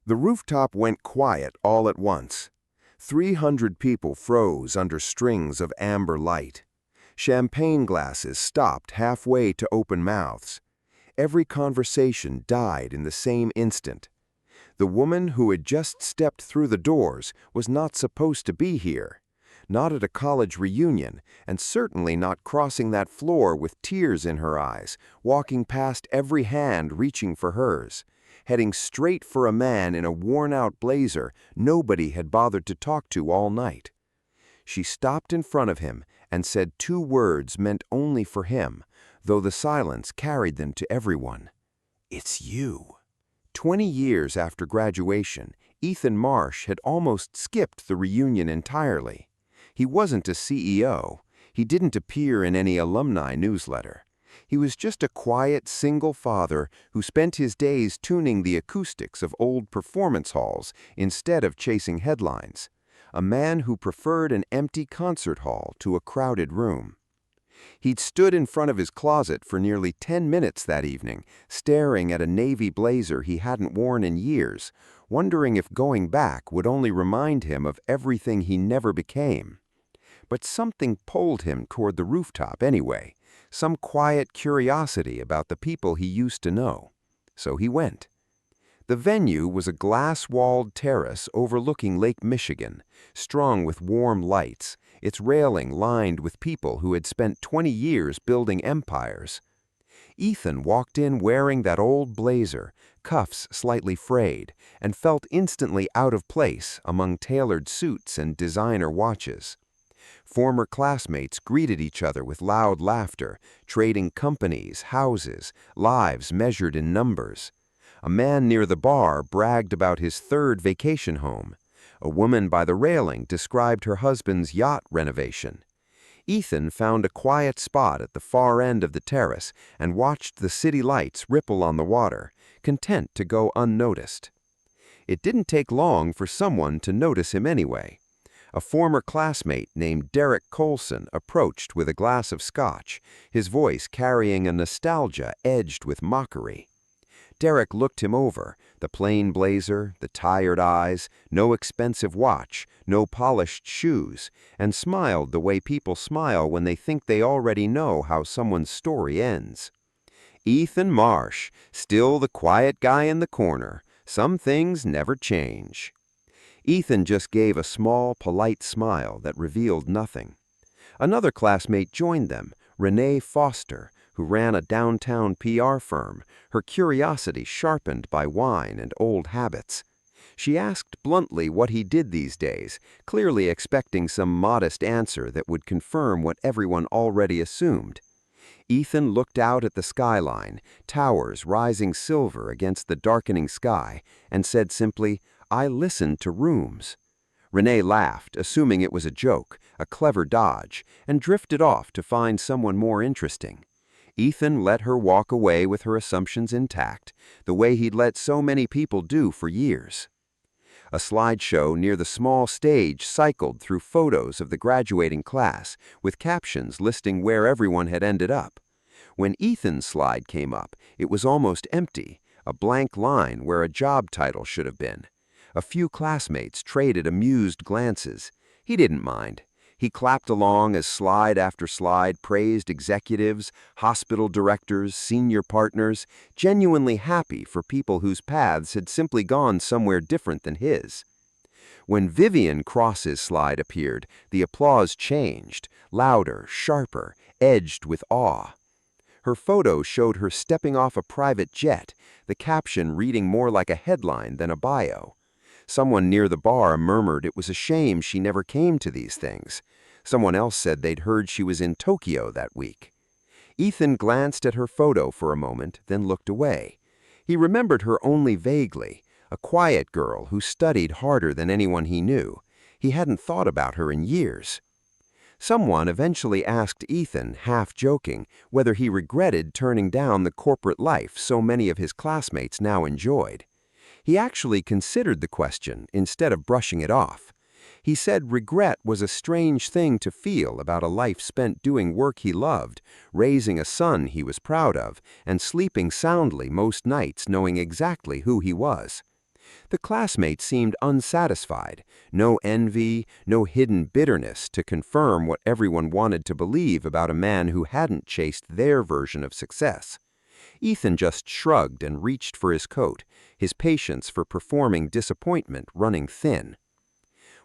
The rooftop went quiet all at once. 300 people froze under strings of amber light. Champagne glasses stopped halfway to open mouths. Every conversation died in the same instant. The woman who had just stepped through the doors was not supposed to be here. Not at a college reunion, and certainly not crossing that floor with tears in her eyes, walking past every hand reaching for hers, heading straight for a man in a worn-out blazer nobody had bothered to talk to all night. She stopped in front of him and said 2 words meant only for him, though the silence carried them to everyone. "It's you." 20 years after graduation, Ethan Marsh had almost skipped the reunion entirely. He wasn't a CEO. He didn't appear in any alumni newsletter. He was just a quiet, single father who spent his days tuning the acoustics of old performance halls instead of chasing headlines. A man who preferred an empty concert hall to a crowded room. He'd stood in front of his closet for nearly 10 minutes that evening, staring at a navy blazer he hadn't worn in years, wondering if going back would only remind him of everything he never became. But something pulled him toward the rooftop anyway, some quiet curiosity about the people he used to know. So he went. The venue was a glass-walled terrace overlooking Lake Michigan, strung with warm lights, its railing lined with people who had spent 20 years building empires. Ethan walked in wearing that old blazer, cuffs slightly frayed, and felt instantly out of place among tailored suits and designer watches. Former classmates greeted each other with loud laughter, trading companies, houses, lives measured in numbers. A man near the bar bragged about his 3rd vacation home. A woman by the railing described her husband's yacht renovation. Ethan found a quiet spot at the far end of the terrace and watched the city lights ripple on the water, content to go unnoticed. It didn't take long for someone to notice him anyway. A former classmate named Derek Colson approached with a glass of scotch, his voice carrying a nostalgia edged with mockery. Derek looked him over, the plain blazer, the tired eyes, no expensive watch, no polished shoes, and smiled the way people smile when they think they already know how someone's story ends. Ethan Marsh, still the quiet guy in the corner. Some things never change. Ethan just gave a small, polite smile that revealed nothing. Another classmate joined them, Renee Foster, who ran a downtown PR firm, her curiosity sharpened by wine and old habits. She asked bluntly what he did these days, clearly expecting some modest answer that would confirm what everyone already assumed. Ethan looked out at the skyline, towers rising silver against the darkening sky, and said simply, "I listen to rooms." Renee laughed, assuming it was a joke, a clever dodge, and drifted off to find someone more interesting. Ethan let her walk away with her assumptions intact, the way he'd let so many people do for years. A slideshow near the small stage cycled through photos of the graduating class, with captions listing where everyone had ended up. When Ethan's slide came up, it was almost empty, a blank line where a job title should have been. A few classmates traded amused glances. He didn't mind. He clapped along as slide after slide praised executives, hospital directors, senior partners, genuinely happy for people whose paths had simply gone somewhere different than his. When Vivian Cross's slide appeared, the applause changed, louder, sharper, edged with awe. Her photo showed her stepping off a private jet, the caption reading more like a headline than a bio. Someone near the bar murmured it was a shame she never came to these things. Someone else said they'd heard she was in Tokyo that week. Ethan glanced at her photo for a moment, then looked away. He remembered her only vaguely, a quiet girl who studied harder than anyone he knew. He hadn't thought about her in years. Someone eventually asked Ethan, half joking, whether he regretted turning down the corporate life so many of his classmates now enjoyed. He actually considered the question instead of brushing it off. He said regret was a strange thing to feel about a life spent doing work he loved, raising a son he was proud of, and sleeping soundly most nights knowing exactly who he was. The classmates seemed unsatisfied, no envy, no hidden bitterness to confirm what everyone wanted to believe about a man who hadn't chased their version of success. Ethan just shrugged and reached for his coat, his patience for performing disappointment running thin.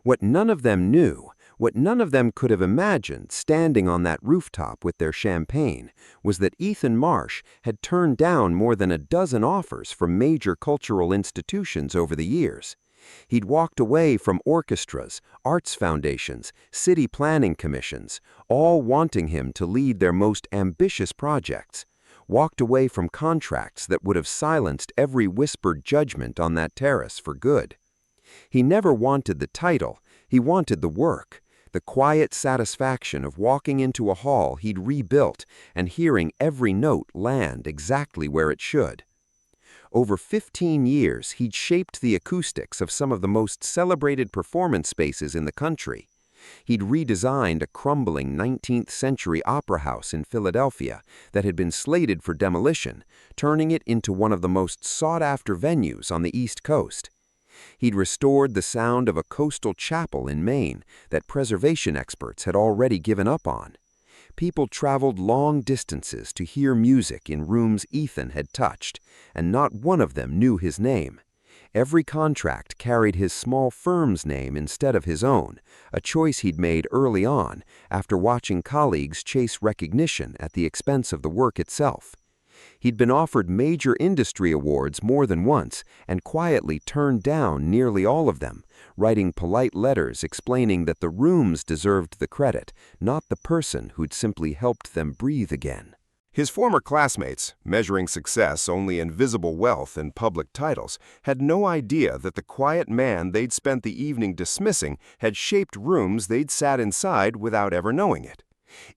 What none of them knew, what none of them could have imagined standing on that rooftop with their champagne, was that Ethan Marsh had turned down more than a dozen offers from major cultural institutions over the years. He'd walked away from orchestras, arts foundations, city planning commissions, all wanting him to lead their most ambitious projects. Walked away from contracts that would have silenced every whispered judgment on that terrace for good. He never wanted the title, he wanted the work, the quiet satisfaction of walking into a hall he'd rebuilt and hearing every note land exactly where it should. Over 15 years, he'd shaped the acoustics of some of the most celebrated performance spaces in the country. He'd redesigned a crumbling 19th-century opera house in Philadelphia that had been slated for demolition, turning it into one of the most sought-after venues on the East Coast. He'd restored the sound of a coastal chapel in Maine that preservation experts had already given up on. People traveled long distances to hear music in rooms Ethan had touched, and not one of them knew his name. Every contract carried his small firm's name instead of his own, a choice he'd made early on after watching colleagues chase recognition at the expense of the work itself. He'd been offered major industry awards more than once and quietly turned down nearly all of them, writing polite letters explaining that the rooms deserved the credit, not the person who'd simply helped them breathe again. His former classmates, measuring success only in visible wealth and public titles, had no idea that the quiet man they'd spent the evening dismissing had shaped rooms they'd sat inside without ever knowing it.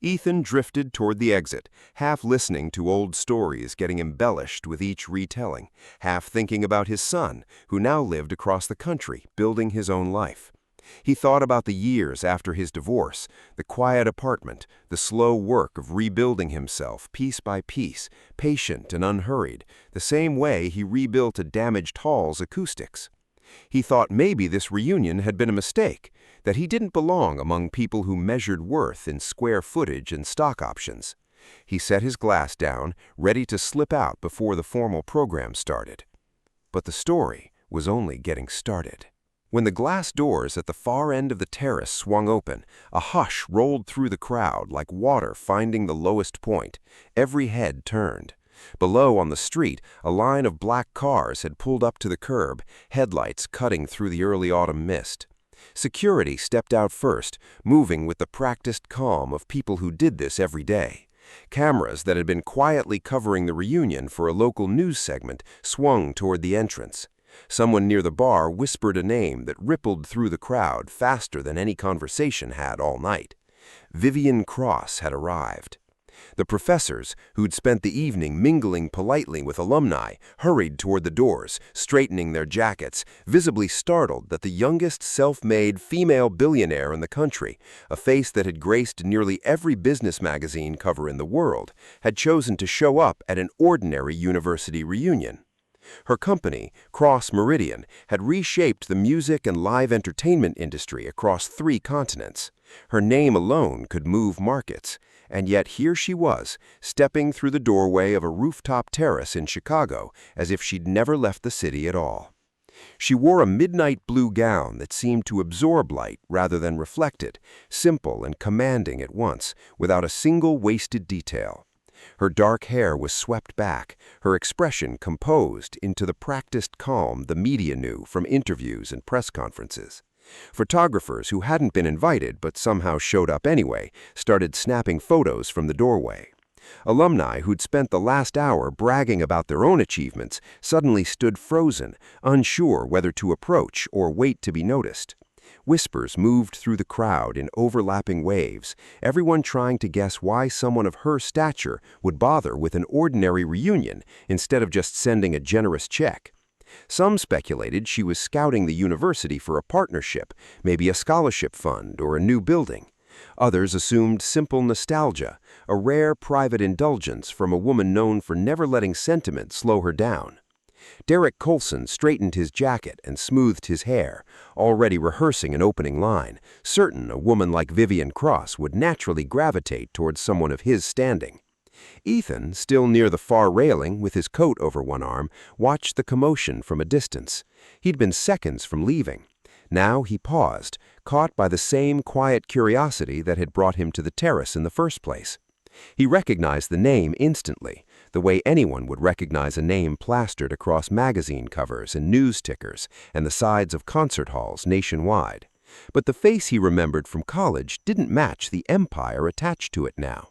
Ethan drifted toward the exit, half listening to old stories getting embellished with each retelling, half thinking about his son, who now lived across the country, building his own life. He thought about the years after his divorce, the quiet apartment, the slow work of rebuilding himself piece by piece, patient and unhurried, the same way he rebuilt a damaged hall's acoustics. He thought maybe this reunion had been a mistake, that he didn't belong among people who measured worth in square footage and stock options. He set his glass down, ready to slip out before the formal program started. But the story was only getting started. When the glass doors at the far end of the terrace swung open, a hush rolled through the crowd like water finding the lowest point. Every head turned. Below on the street, a line of black cars had pulled up to the curb, headlights cutting through the early autumn mist. Security stepped out first, moving with the practiced calm of people who did this every day. Cameras that had been quietly covering the reunion for a local news segment swung toward the entrance. Someone near the bar whispered a name that rippled through the crowd faster than any conversation had all night. Vivian Cross had arrived. The professors, who'd spent the evening mingling politely with alumni, hurried toward the doors, straightening their jackets, visibly startled that the youngest self-made female billionaire in the country, a face that had graced nearly every business magazine cover in the world, had chosen to show up at an ordinary university reunion. Her company, Cross Meridian, had reshaped the music and live entertainment industry across 3 continents. Her name alone could move markets, and yet here she was, stepping through the doorway of a rooftop terrace in Chicago as if she'd never left the city at all. She wore a midnight blue gown that seemed to absorb light rather than reflect it, simple and commanding at once, without a single wasted detail. Her dark hair was swept back, her expression composed into the practiced calm the media knew from interviews and press conferences. Photographers who hadn't been invited but somehow showed up anyway started snapping photos from the doorway. Alumni who'd spent the last hour bragging about their own achievements suddenly stood frozen, unsure whether to approach or wait to be noticed. Whispers moved through the crowd in overlapping waves, everyone trying to guess why someone of her stature would bother with an ordinary reunion instead of just sending a generous check. Some speculated she was scouting the university for a partnership, maybe a scholarship fund or a new building. Others assumed simple nostalgia, a rare private indulgence from a woman known for never letting sentiment slow her down. Derek Colson straightened his jacket and smoothed his hair, already rehearsing an opening line, certain a woman like Vivian Cross would naturally gravitate towards someone of his standing. Ethan, still near the far railing with his coat over one arm, watched the commotion from a distance. He'd been seconds from leaving. Now he paused, caught by the same quiet curiosity that had brought him to the terrace in the first place. He recognized the name instantly, the way anyone would recognize a name plastered across magazine covers and news tickers and the sides of concert halls nationwide. But the face he remembered from college didn't match the empire attached to it now.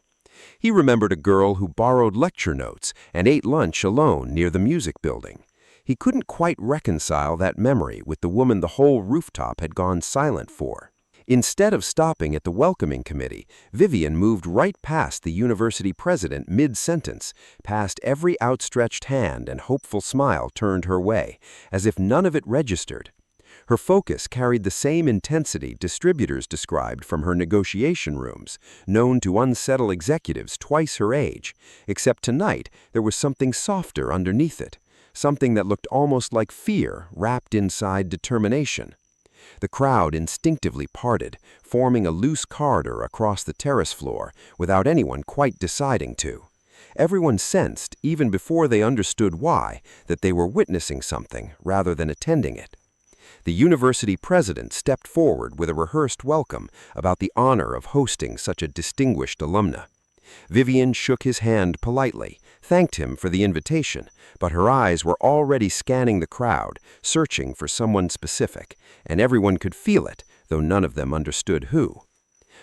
He remembered a girl who borrowed lecture notes and ate lunch alone near the music building. He couldn't quite reconcile that memory with the woman the whole rooftop had gone silent for. Instead of stopping at the welcoming committee, Vivian moved right past the university president mid-sentence, past every outstretched hand and hopeful smile turned her way, as if none of it registered. Her focus carried the same intensity distributors described from her negotiation rooms, known to unsettle executives twice her age, except tonight there was something softer underneath it, something that looked almost like fear wrapped inside determination. The crowd instinctively parted, forming a loose corridor across the terrace floor without anyone quite deciding to. Everyone sensed, even before they understood why, that they were witnessing something rather than attending it. The university president stepped forward with a rehearsed welcome about the honor of hosting such a distinguished alumna. Vivian shook his hand politely, thanked him for the invitation, but her eyes were already scanning the crowd, searching for someone specific, and everyone could feel it, though none of them understood who.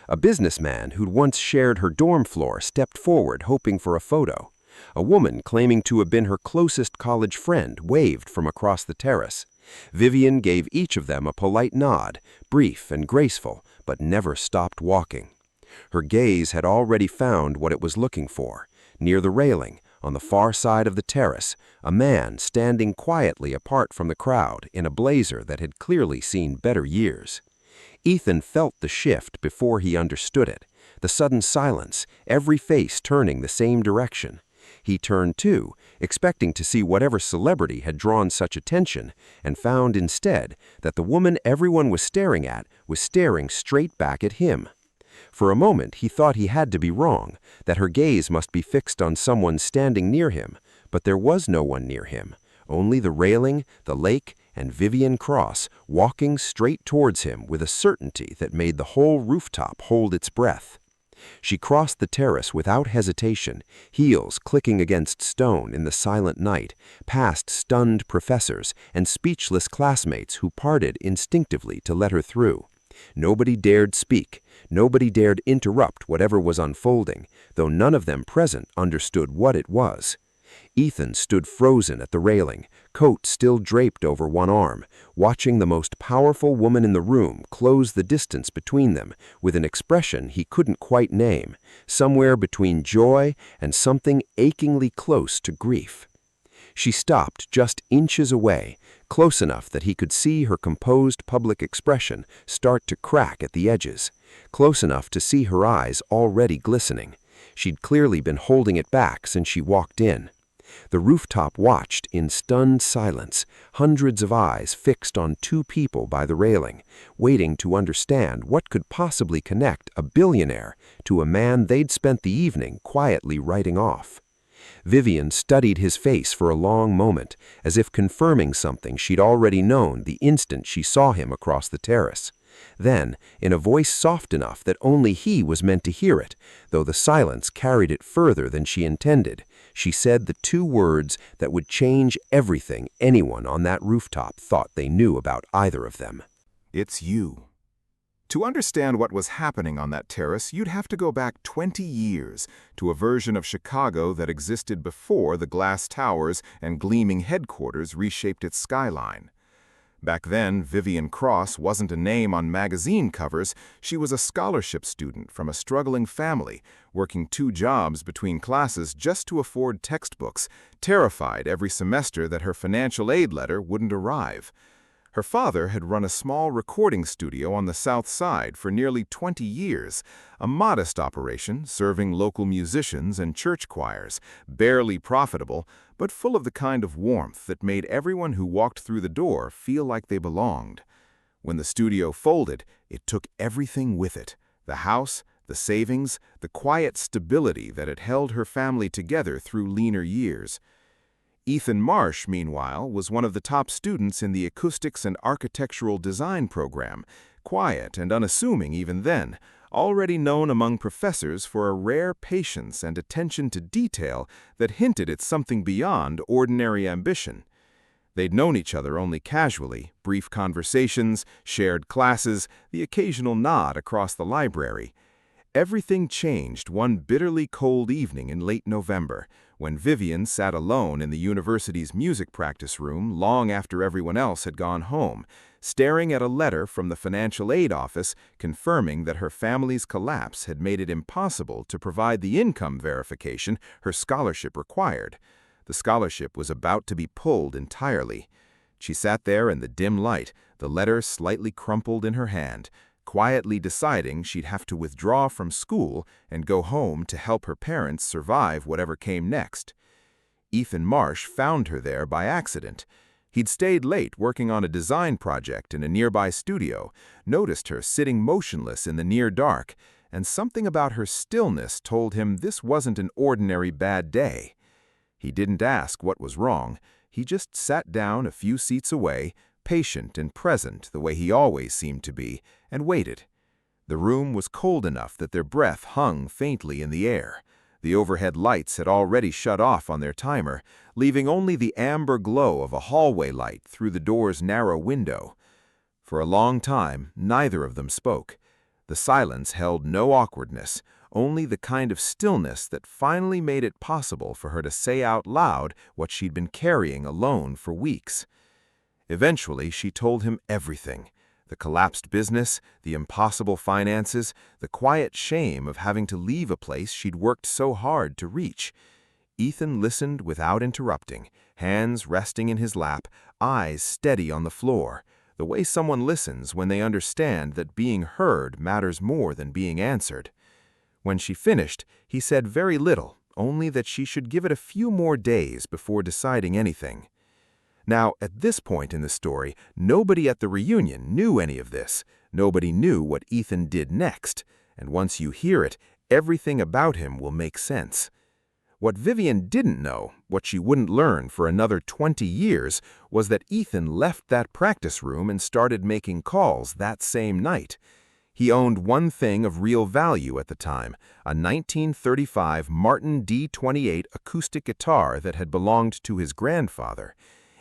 A businessman who'd once shared her dorm floor stepped forward, hoping for a photo. A woman claiming to have been her closest college friend waved from across the terrace. Vivian gave each of them a polite nod, brief and graceful, but never stopped walking. Her gaze had already found what it was looking for. Near the railing, on the far side of the terrace, a man standing quietly apart from the crowd in a blazer that had clearly seen better years. Ethan felt the shift before he understood it, the sudden silence, every face turning the same direction. He turned too, expecting to see whatever celebrity had drawn such attention, and found instead that the woman everyone was staring at was staring straight back at him. For a moment he thought he had to be wrong, that her gaze must be fixed on someone standing near him, but there was no one near him, only the railing, the lake, and Vivian Cross walking straight towards him with a certainty that made the whole rooftop hold its breath. She crossed the terrace without hesitation, heels clicking against stone in the silent night, past stunned professors and speechless classmates who parted instinctively to let her through. Nobody dared speak, nobody dared interrupt whatever was unfolding, though none of them present understood what it was. Ethan stood frozen at the railing, coat still draped over one arm, watching the most powerful woman in the room close the distance between them with an expression he couldn't quite name, somewhere between joy and something achingly close to grief. She stopped just inches away, close enough that he could see her composed public expression start to crack at the edges, close enough to see her eyes already glistening. She'd clearly been holding it back since she walked in. The rooftop watched in stunned silence, hundreds of eyes fixed on two people by the railing, waiting to understand what could possibly connect a billionaire to a man they'd spent the evening quietly writing off. Vivian studied his face for a long moment, as if confirming something she'd already known the instant she saw him across the terrace. Then, in a voice soft enough that only he was meant to hear it, though the silence carried it further than she intended, she said the two words that would change everything anyone on that rooftop thought they knew about either of them. It's you. To understand what was happening on that terrace, you'd have to go back 20 years to a version of Chicago that existed before the glass towers and gleaming headquarters reshaped its skyline. Back then, Vivian Cross wasn't a name on magazine covers. She was a scholarship student from a struggling family, working 2 jobs between classes just to afford textbooks, terrified every semester that her financial aid letter wouldn't arrive. Her father had run a small recording studio on the South Side for nearly 20 years, a modest operation serving local musicians and church choirs, barely profitable, but full of the kind of warmth that made everyone who walked through the door feel like they belonged. When the studio folded, it took everything with it: the house, the savings, the quiet stability that had held her family together through leaner years. Ethan Marsh, meanwhile, was one of the top students in the acoustics and architectural design program, quiet and unassuming even then, already known among professors for a rare patience and attention to detail that hinted at something beyond ordinary ambition. They'd known each other only casually, brief conversations, shared classes, the occasional nod across the library. Everything changed one bitterly cold evening in late November, when Vivian sat alone in the university's music practice room long after everyone else had gone home, staring at a letter from the financial aid office confirming that her family's collapse had made it impossible to provide the income verification her scholarship required. The scholarship was about to be pulled entirely. She sat there in the dim light, the letter slightly crumpled in her hand, quietly deciding she'd have to withdraw from school and go home to help her parents survive whatever came next. Ethan Marsh found her there by accident. He'd stayed late working on a design project in a nearby studio, noticed her sitting motionless in the near dark, and something about her stillness told him this wasn't an ordinary bad day. He didn't ask what was wrong. He just sat down a few seats away, patient and present the way he always seemed to be, and waited. The room was cold enough that their breath hung faintly in the air. The overhead lights had already shut off on their timer, leaving only the amber glow of a hallway light through the door's narrow window. For a long time, neither of them spoke. The silence held no awkwardness, only the kind of stillness that finally made it possible for her to say out loud what she'd been carrying alone for weeks. Eventually, she told him everything: the collapsed business, the impossible finances, the quiet shame of having to leave a place she'd worked so hard to reach. Ethan listened without interrupting, hands resting in his lap, eyes steady on the floor, the way someone listens when they understand that being heard matters more than being answered. When she finished, he said very little, only that she should give it a few more days before deciding anything. Now, at this point in the story, nobody at the reunion knew any of this. Nobody knew what Ethan did next, and once you hear it, everything about him will make sense. What Vivian didn't know, what she wouldn't learn for another 20 years, was that Ethan left that practice room and started making calls that same night. He owned one thing of real value at the time, a 1935 Martin D28 acoustic guitar that had belonged to his grandfather.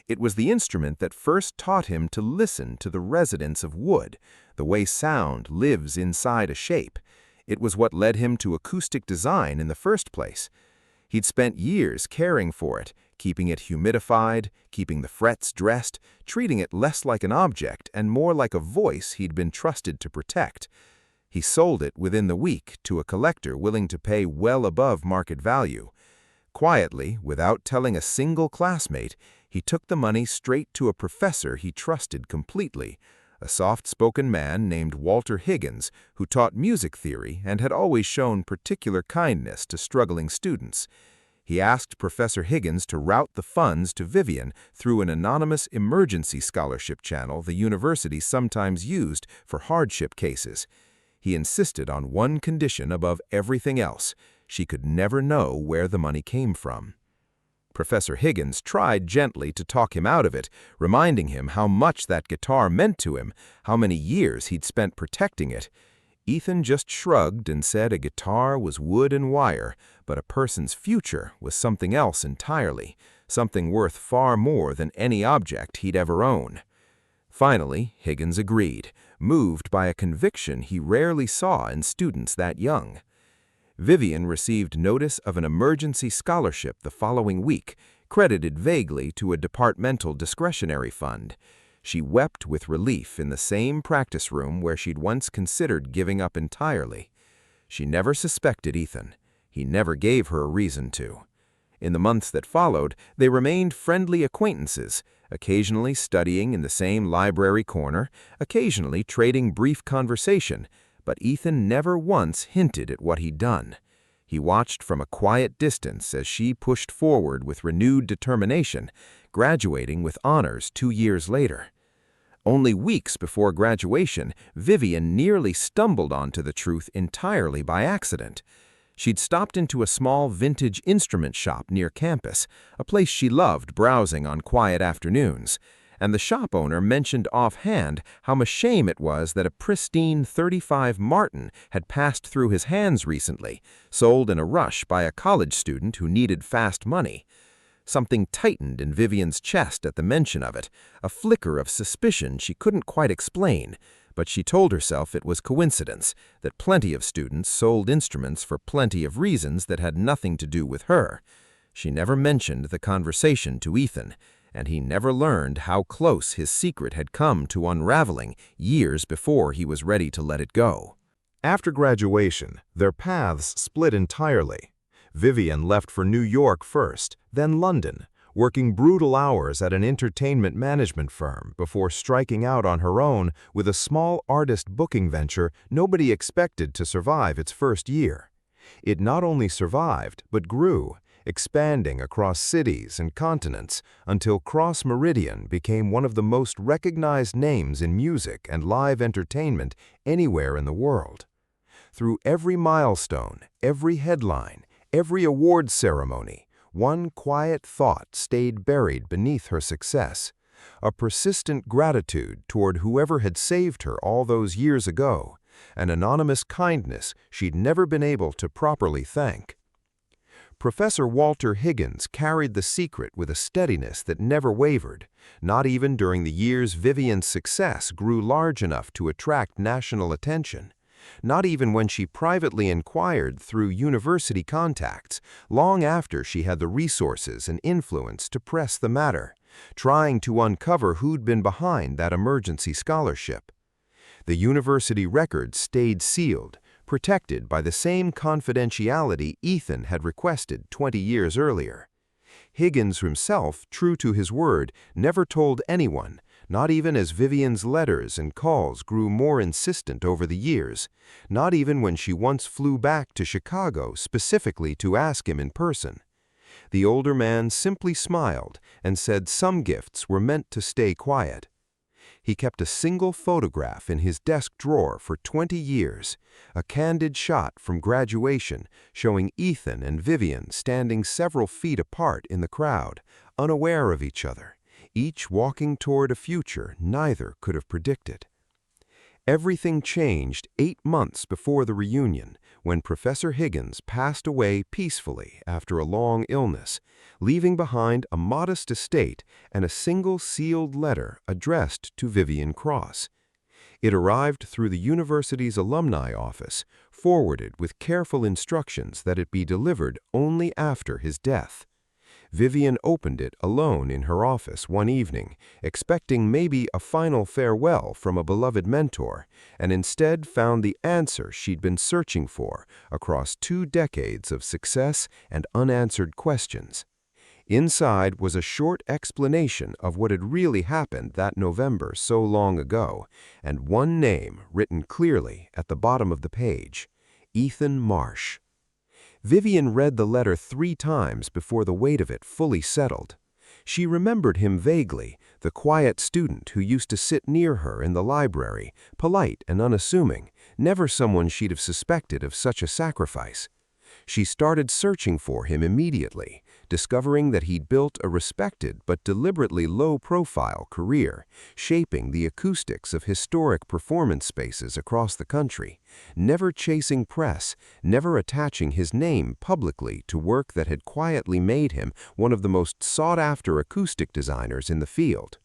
It was the instrument that first taught him to listen to the resonance of wood, the way sound lives inside a shape. It was what led him to acoustic design in the first place. He'd spent years caring for it, keeping it humidified, keeping the frets dressed, treating it less like an object and more like a voice he'd been trusted to protect. He sold it within the week to a collector willing to pay well above market value. Quietly, without telling a single classmate, he took the money straight to a professor he trusted completely, a soft-spoken man named Walter Higgins, who taught music theory and had always shown particular kindness to struggling students. He asked Professor Higgins to route the funds to Vivian through an anonymous emergency scholarship channel the university sometimes used for hardship cases. He insisted on one condition above everything else: she could never know where the money came from. Professor Higgins tried gently to talk him out of it, reminding him how much that guitar meant to him, how many years he'd spent protecting it. Ethan just shrugged and said a guitar was wood and wire, but a person's future was something else entirely, something worth far more than any object he'd ever own. Finally, Higgins agreed, moved by a conviction he rarely saw in students that young. Vivian received notice of an emergency scholarship the following week, credited vaguely to a departmental discretionary fund. She wept with relief in the same practice room where she'd once considered giving up entirely. She never suspected Ethan. He never gave her a reason to. In the months that followed, they remained friendly acquaintances, occasionally studying in the same library corner, occasionally trading brief conversation, but Ethan never once hinted at what he'd done. He watched from a quiet distance as she pushed forward with renewed determination, graduating with honors 2 years later. Only weeks before graduation, Vivian nearly stumbled onto the truth entirely by accident. She'd stopped into a small vintage instrument shop near campus, a place she loved browsing on quiet afternoons, and the shop owner mentioned offhand how much shame it was that a pristine .35 Martin had passed through his hands recently, sold in a rush by a college student who needed fast money. Something tightened in Vivian's chest at the mention of it, a flicker of suspicion she couldn't quite explain, but she told herself it was coincidence, that plenty of students sold instruments for plenty of reasons that had nothing to do with her. She never mentioned the conversation to Ethan, and he never learned how close his secret had come to unraveling years before he was ready to let it go. After graduation, their paths split entirely. Vivian left for New York first, then London, working brutal hours at an entertainment management firm before striking out on her own with a small artist booking venture nobody expected to survive its first year. It not only survived, but grew, expanding across cities and continents until Cross Meridian became one of the most recognized names in music and live entertainment anywhere in the world. Through every milestone, every headline, every awards ceremony, one quiet thought stayed buried beneath her success, a persistent gratitude toward whoever had saved her all those years ago, an anonymous kindness she'd never been able to properly thank. Professor Walter Higgins carried the secret with a steadiness that never wavered, not even during the years Vivian's success grew large enough to attract national attention, not even when she privately inquired through university contacts, long after she had the resources and influence to press the matter, trying to uncover who'd been behind that emergency scholarship. The university records stayed sealed, protected by the same confidentiality Ethan had requested 20 years earlier. Higgins himself, true to his word, never told anyone, not even as Vivian's letters and calls grew more insistent over the years, not even when she once flew back to Chicago specifically to ask him in person. The older man simply smiled and said some gifts were meant to stay quiet. He kept a single photograph in his desk drawer for 20 years, a candid shot from graduation showing Ethan and Vivian standing several feet apart in the crowd, unaware of each other, each walking toward a future neither could have predicted. Everything changed 8 months before the reunion, when Professor Higgins passed away peacefully after a long illness, leaving behind a modest estate and a single sealed letter addressed to Vivian Cross. It arrived through the university's alumni office, forwarded with careful instructions that it be delivered only after his death. Vivian opened it alone in her office one evening, expecting maybe a final farewell from a beloved mentor, and instead found the answer she'd been searching for across 2 decades of success and unanswered questions. Inside was a short explanation of what had really happened that November so long ago, and one name written clearly at the bottom of the page: Ethan Marsh. Vivian read the letter 3 times before the weight of it fully settled. She remembered him vaguely, the quiet student who used to sit near her in the library, polite and unassuming, never someone she'd have suspected of such a sacrifice. She started searching for him immediately, discovering that he'd built a respected but deliberately low-profile career, shaping the acoustics of historic performance spaces across the country, never chasing press, never attaching his name publicly to work that had quietly made him one of the most sought-after acoustic designers in the field.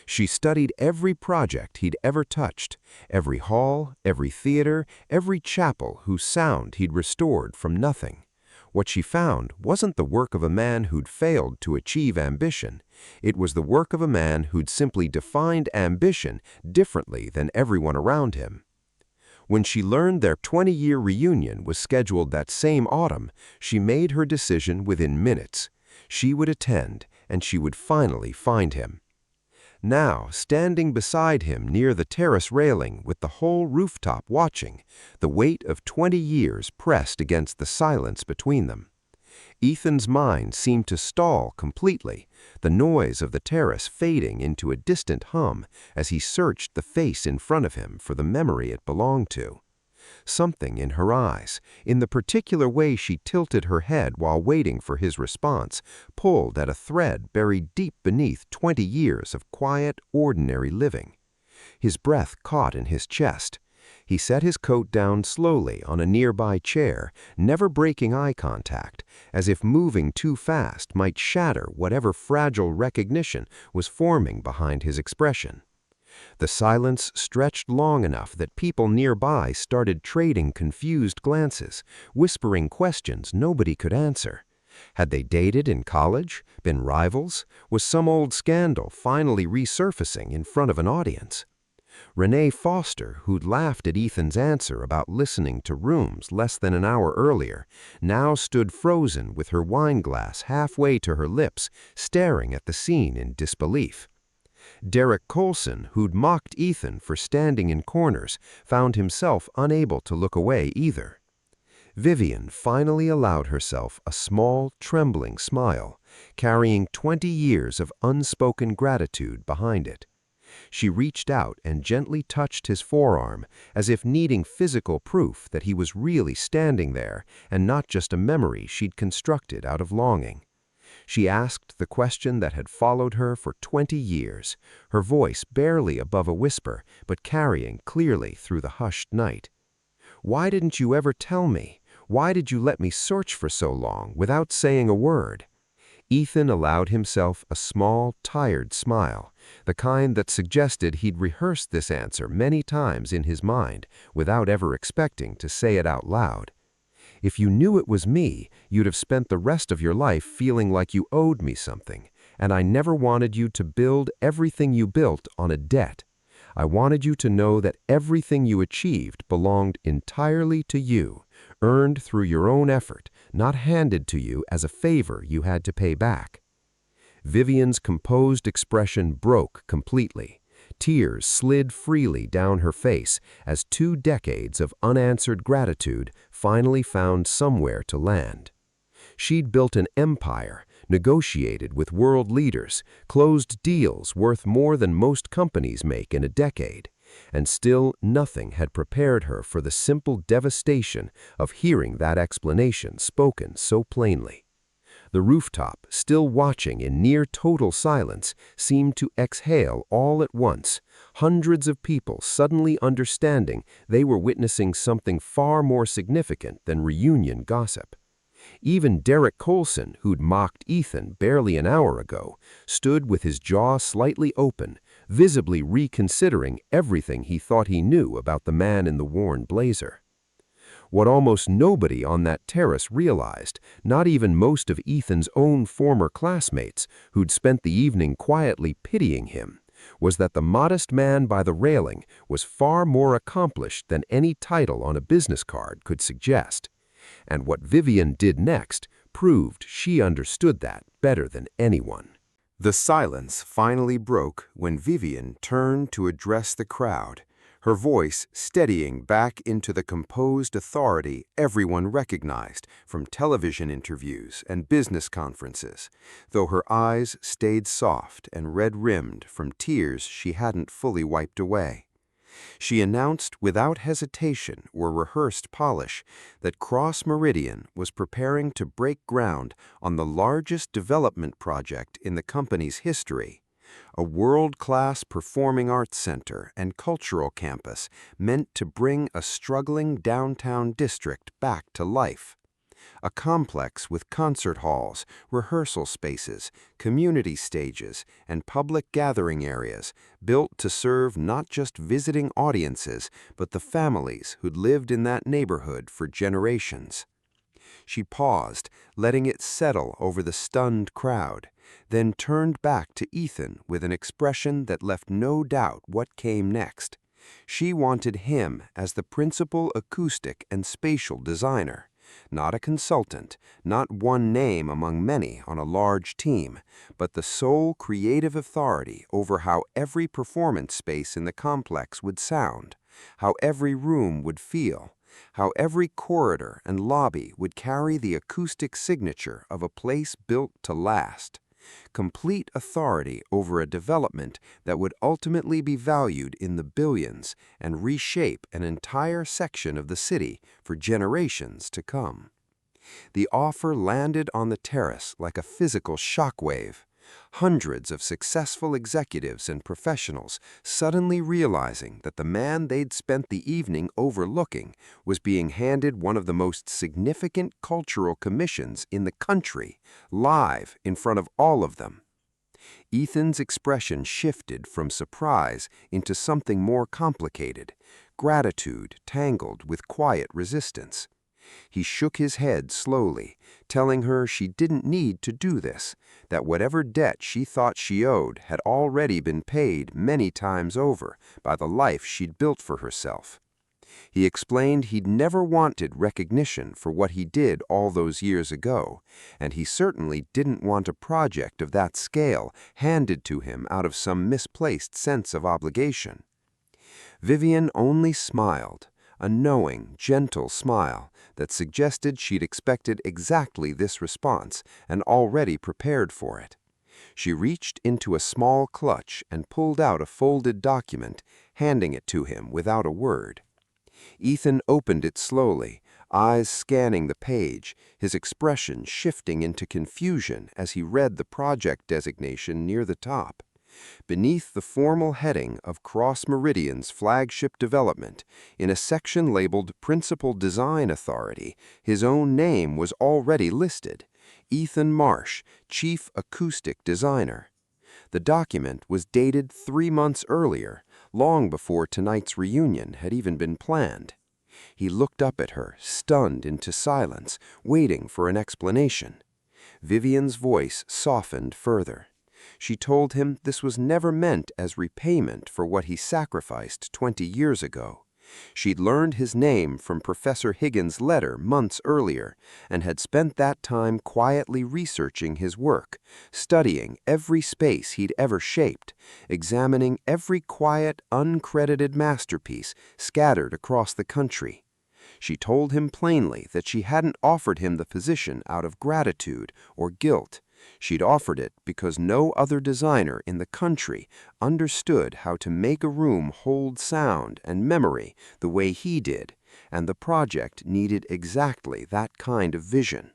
She studied every project he'd ever touched, every hall, every theater, every chapel whose sound he'd restored from nothing. What she found wasn't the work of a man who'd failed to achieve ambition. It was the work of a man who'd simply defined ambition differently than everyone around him. When she learned their 20-year reunion was scheduled that same autumn, she made her decision within minutes. She would attend, and she would finally find him. Now, standing beside him near the terrace railing with the whole rooftop watching, the weight of 20 years pressed against the silence between them. Ethan's mind seemed to stall completely, the noise of the terrace fading into a distant hum as he searched the face in front of him for the memory it belonged to. Something in her eyes, in the particular way she tilted her head while waiting for his response, pulled at a thread buried deep beneath 20 years of quiet, ordinary living. His breath caught in his chest. He set his coat down slowly on a nearby chair, never breaking eye contact, as if moving too fast might shatter whatever fragile recognition was forming behind his expression. The silence stretched long enough that people nearby started trading confused glances, whispering questions nobody could answer. Had they dated in college, been rivals? Was some old scandal finally resurfacing in front of an audience? Renee Foster, who'd laughed at Ethan's answer about listening to rooms less than an hour earlier, now stood frozen with her wine glass halfway to her lips, staring at the scene in disbelief. Derek Colson, who'd mocked Ethan for standing in corners, found himself unable to look away either. Vivian finally allowed herself a small, trembling smile, carrying 20 years of unspoken gratitude behind it. She reached out and gently touched his forearm, as if needing physical proof that he was really standing there and not just a memory she'd constructed out of longing. She asked the question that had followed her for 20 years, her voice barely above a whisper, but carrying clearly through the hushed night. "Why didn't you ever tell me? Why did you let me search for so long without saying a word?" Ethan allowed himself a small, tired smile, the kind that suggested he'd rehearsed this answer many times in his mind without ever expecting to say it out loud. "If you knew it was me, you'd have spent the rest of your life feeling like you owed me something, and I never wanted you to build everything you built on a debt. I wanted you to know that everything you achieved belonged entirely to you, earned through your own effort, not handed to you as a favor you had to pay back." Vivian's composed expression broke completely. Tears slid freely down her face as 2 decades of unanswered gratitude finally found somewhere to land. She'd built an empire, negotiated with world leaders, closed deals worth more than most companies make in a decade, and still nothing had prepared her for the simple devastation of hearing that explanation spoken so plainly. The rooftop, still watching in near total silence, seemed to exhale all at once, hundreds of people suddenly understanding they were witnessing something far more significant than reunion gossip. Even Derek Colson, who'd mocked Ethan barely an hour ago, stood with his jaw slightly open, visibly reconsidering everything he thought he knew about the man in the worn blazer. What almost nobody on that terrace realized, not even most of Ethan's own former classmates who'd spent the evening quietly pitying him, was that the modest man by the railing was far more accomplished than any title on a business card could suggest. And what Vivian did next proved she understood that better than anyone. The silence finally broke when Vivian turned to address the crowd, her voice steadying back into the composed authority everyone recognized from television interviews and business conferences, though her eyes stayed soft and red-rimmed from tears she hadn't fully wiped away. She announced without hesitation or rehearsed polish that Cross Meridian was preparing to break ground on the largest development project in the company's history, a world-class performing arts center and cultural campus meant to bring a struggling downtown district back to life. A complex with concert halls, rehearsal spaces, community stages, and public gathering areas built to serve not just visiting audiences, but the families who'd lived in that neighborhood for generations. She paused, letting it settle over the stunned crowd, then turned back to Ethan with an expression that left no doubt what came next. She wanted him as the principal acoustic and spatial designer, Not a consultant, not one name among many on a large team, but the sole creative authority over how every performance space in the complex would sound, how every room would feel, how every corridor and lobby would carry the acoustic signature of a place built to last. Complete authority over a development that would ultimately be valued in the billions and reshape an entire section of the city for generations to come. The offer landed on the terrace like a physical shockwave. Hundreds of successful executives and professionals suddenly realizing that the man they'd spent the evening overlooking was being handed one of the most significant cultural commissions in the country, live in front of all of them. Ethan's expression shifted from surprise into something more complicated, gratitude tangled with quiet resistance. He shook his head slowly, telling her she didn't need to do this, that whatever debt she thought she owed had already been paid many times over by the life she'd built for herself. He explained he'd never wanted recognition for what he did all those years ago, and he certainly didn't want a project of that scale handed to him out of some misplaced sense of obligation. Vivian only smiled, a knowing, gentle smile that suggested she'd expected exactly this response and already prepared for it. She reached into a small clutch and pulled out a folded document, handing it to him without a word. Ethan opened it slowly, eyes scanning the page, his expression shifting into confusion as he read the project designation near the top. Beneath the formal heading of Cross Meridian's flagship development, in a section labeled Principal Design Authority, his own name was already listed: Ethan Marsh, Chief Acoustic Designer. The document was dated 3 months earlier, long before tonight's reunion had even been planned. He looked up at her, stunned into silence, waiting for an explanation. Vivian's voice softened further. She told him this was never meant as repayment for what he sacrificed 20 years ago. She'd learned his name from Professor Higgins' letter months earlier and had spent that time quietly researching his work, studying every space he'd ever shaped, examining every quiet, uncredited masterpiece scattered across the country. She told him plainly that she hadn't offered him the position out of gratitude or guilt. She'd offered it because no other designer in the country understood how to make a room hold sound and memory the way he did, and the project needed exactly that kind of vision.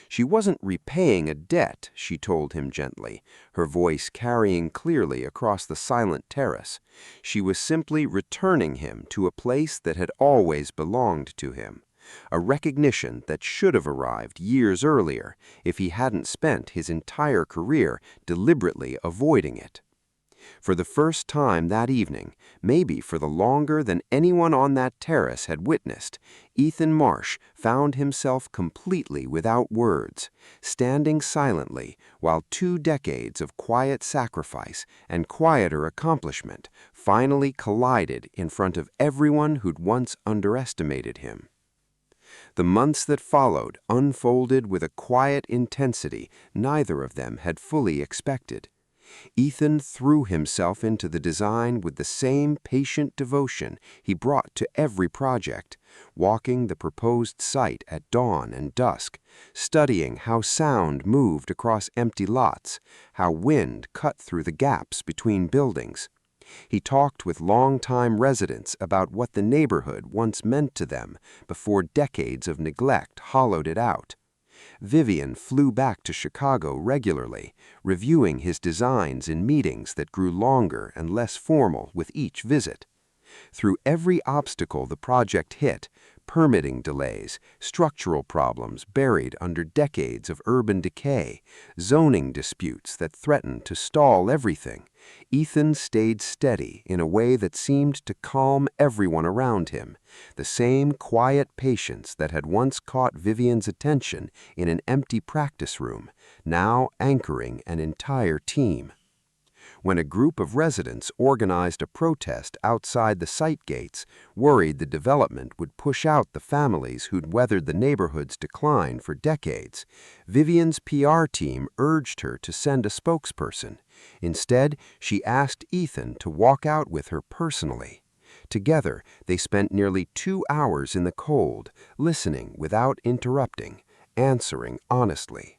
She wasn't repaying a debt, she told him gently, her voice carrying clearly across the silent terrace. She was simply returning him to a place that had always belonged to him. A recognition that should have arrived years earlier if he hadn't spent his entire career deliberately avoiding it. For the first time that evening, maybe for the longer than anyone on that terrace had witnessed, Ethan Marsh found himself completely without words, standing silently while 2 decades of quiet sacrifice and quieter accomplishment finally collided in front of everyone who'd once underestimated him. The months that followed unfolded with a quiet intensity neither of them had fully expected. Ethan threw himself into the design with the same patient devotion he brought to every project, walking the proposed site at dawn and dusk, studying how sound moved across empty lots, how wind cut through the gaps between buildings. He talked with longtime residents about what the neighborhood once meant to them before decades of neglect hollowed it out. Vivian flew back to Chicago regularly, reviewing his designs in meetings that grew longer and less formal with each visit. Through every obstacle the project hit, permitting delays, structural problems buried under decades of urban decay, zoning disputes that threatened to stall everything, Ethan stayed steady in a way that seemed to calm everyone around him, the same quiet patience that had once caught Vivian's attention in an empty practice room, now anchoring an entire team. when a group of residents organized a protest outside the site gates, worried the development would push out the families who'd weathered the neighborhood's decline for decades. Vivian's PR team urged her to send a spokesperson. Instead, she asked Ethan to walk out with her personally. Together, they spent nearly 2 hours in the cold, listening without interrupting, answering honestly.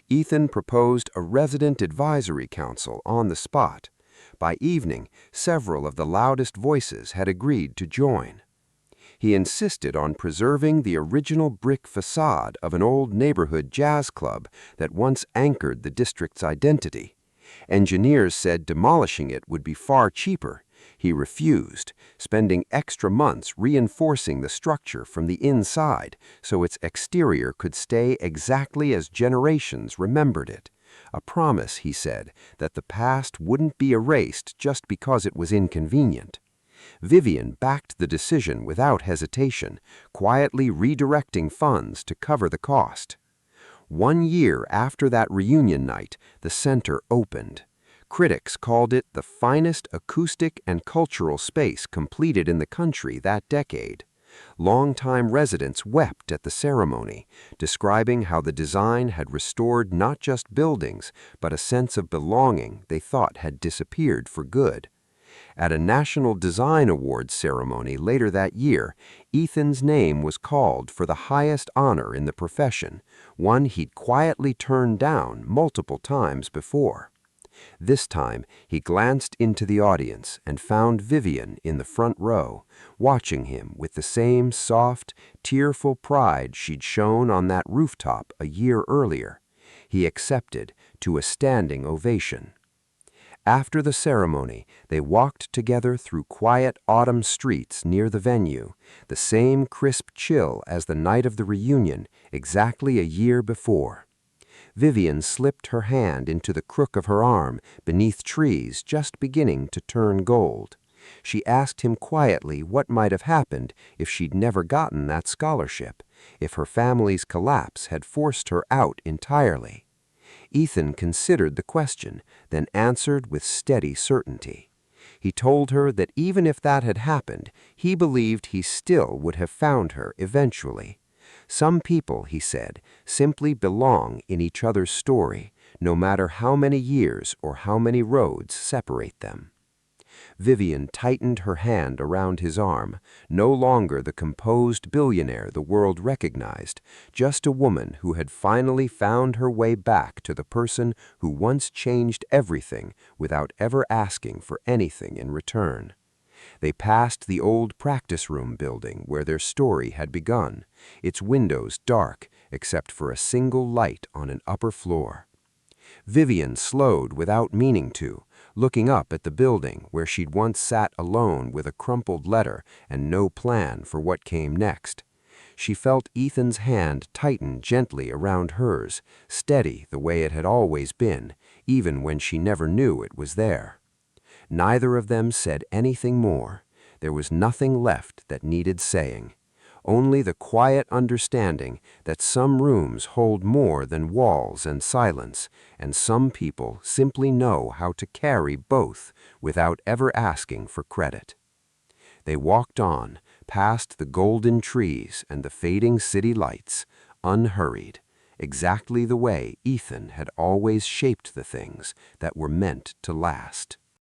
Ethan proposed a resident advisory council on the spot. By evening, several of the loudest voices had agreed to join. He insisted on preserving the original brick facade of an old neighborhood jazz club that once anchored the district's identity. Engineers said demolishing it would be far cheaper. He refused, spending extra months reinforcing the structure from the inside so its exterior could stay exactly as generations remembered it. A promise, he said, that the past wouldn't be erased just because it was inconvenient. Vivian backed the decision without hesitation, quietly redirecting funds to cover the cost. 1 year after that reunion night, the center opened. Critics called it the finest acoustic and cultural space completed in the country that decade. Longtime residents wept at the ceremony, describing how the design had restored not just buildings, but a sense of belonging they thought had disappeared for good. At a National Design Awards ceremony later that year, Ethan's name was called for the highest honor in the profession, one he'd quietly turned down multiple times before. This time, he glanced into the audience and found Vivian in the front row, watching him with the same soft, tearful pride she'd shown on that rooftop a year earlier. He accepted to a standing ovation. After the ceremony, they walked together through quiet autumn streets near the venue, the same crisp chill as the night of the reunion, exactly a year before. Vivian slipped her hand into the crook of her arm beneath trees just beginning to turn gold. She asked him quietly what might have happened if she'd never gotten that scholarship, if her family's collapse had forced her out entirely. Ethan considered the question, then answered with steady certainty. He told her that even if that had happened, he believed he still would have found her eventually. Some people, he said, simply belong in each other's story, no matter how many years or how many roads separate them. Vivian tightened her hand around his arm, no longer the composed billionaire the world recognized, just a woman who had finally found her way back to the person who once changed everything without ever asking for anything in return. They passed the old practice room building where their story had begun, its windows dark except for a single light on an upper floor. Vivian slowed without meaning to, looking up at the building where she'd once sat alone with a crumpled letter and no plan for what came next. She felt Ethan's hand tighten gently around hers, steady the way it had always been, even when she never knew it was there. Neither of them said anything more. There was nothing left that needed saying. Only the quiet understanding that some rooms hold more than walls and silence, and some people simply know how to carry both without ever asking for credit. They walked on, past the golden trees and the fading city lights, unhurried, exactly the way Ethan had always shaped the things that were meant to last.